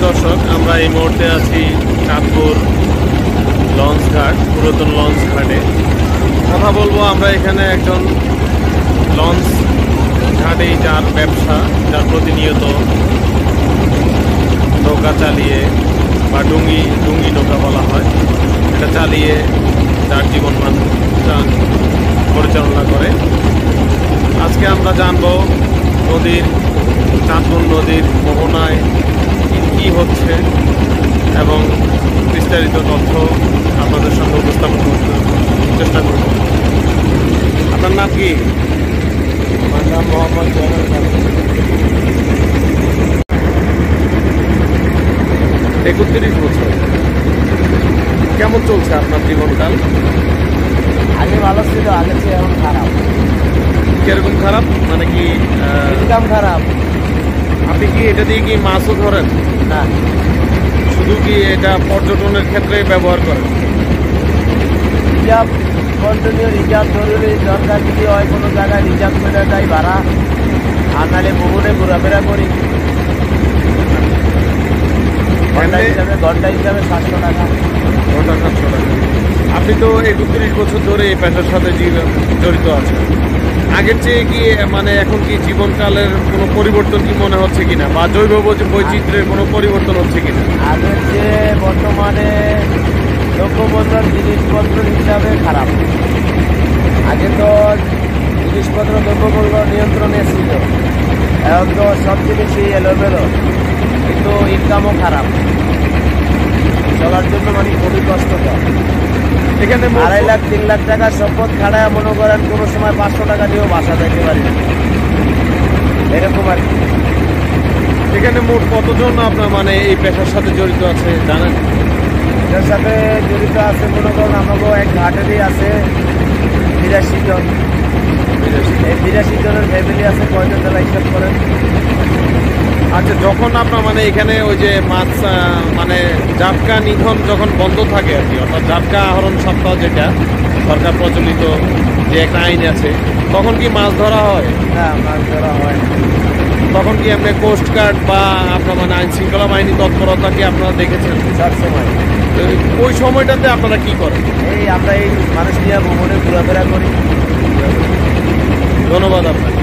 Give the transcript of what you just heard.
দর্শক, আমরা এই মুহূর্তে আছি চাঁদপুর লঞ্চ ঘাট, পুরাতন লঞ্চ ঘাটে। কথা বলবো আমরা এখানে একজন লঞ্চ ঘাটেই যার ব্যবসা, যার প্রতিনিয়ত নৌকা চালিয়ে বা ডুঙ্গি নৌকা বলা হয়, এটা চালিয়ে যার জীবনমান পরিচালনা করে। আজকে আমরা জানবো চাঁদপুর নদীর মোহনায় কি হচ্ছে এবং বিস্তারিত তথ্য আপনাদের সঙ্গে উপস্থাপন করতে চেষ্টা করব। আপনার নাম কি? আমার নাম মোহাম্মদ জয়নুল কাদের। 31 বছর। কেমন চলছে আপনার জীবনকাল? আগে ভালো ছিল, আগে চেয়ে এখন খারাপ। কিরকম খারাপ? মানে কি ইনকাম খারাপ। আপনি কি এটা দিয়ে কি মাছও ধরেন? না, শুধু কি এটা পর্যটনের ক্ষেত্রে ব্যবহার করেন? রিজার্ভ কন্টিনিউ, রিজার্ভ জরুরি, দরকার যদি হয় কোনো জায়গায় রিজার্ভ করে যাই ভাড়া, আর নাহলে ভ্রমণে ঘোরাফেরা করি। ঘন্টা হিসাবে 700 টাকা। ঘন্টা 700 টাকা। আপনি তো 31 বছর ধরে এই পেশার সাথে জড়িত আছেন। আগের চেয়ে কি মানে এখন কি জীবনকালের কোনো পরিবর্তন কি মনে হচ্ছে কিনা, বা জৈব বৈচিত্র্যের কোনো পরিবর্তন হচ্ছে কিনা? আগের চেয়ে বর্তমানে দ্রব্যমূল্যের জিনিসপত্র হিসাবে খারাপ। আগে তো জিনিসপত্র দ্রব্যমূল্য নিয়ন্ত্রণে ছিল, এখন তো সব জিনিসই এলোমেলো, কিন্তু ইনকামও খারাপ। চলার জন্য মানে খুবই কষ্টকর। এখানে 2.5 লাখ 3 লাখ টাকা সম্পদ খাড়ায় মনে করেন কোনো সময় 500 টাকা দিয়েও বাসা যাইতে পারি না, এরকম আর কি। এখানে মোট কতজন আপনার মানে এই পেশার সাথে জড়িত আছে জানেন? এটার সাথে জড়িত আছে মনে করেন আমাকে এক ঘাটেরই আছে 82 জন। এই 82 জনের ফ্যামিলি আছে, কয়জন তারা হিসাব করেন। আচ্ছা, যখন আপনার মানে এখানে ওই যে মাছ মানে জাটকা নিধন যখন বন্ধ থাকে আর কি, অর্থাৎ জাটকা আহরণ সপ্তাহ যেটা সরকার প্রচলিত যে একটা আইন আছে, তখন কি মাছ ধরা হয়? না, মাছ ধরা হয় না। তখন কি আপনি কোস্ট গার্ড বা আপনার মানে আইন শৃঙ্খলা বাহিনী তৎপরতা কি আপনারা দেখেছেন? সব সময় তো ওই সময়টাতে আপনারা কি করেন? এই আমরা এই মানুষ নিয়ে ভ্রমণে ঘোরাফেরা করি। ধন্যবাদ আপনাকে।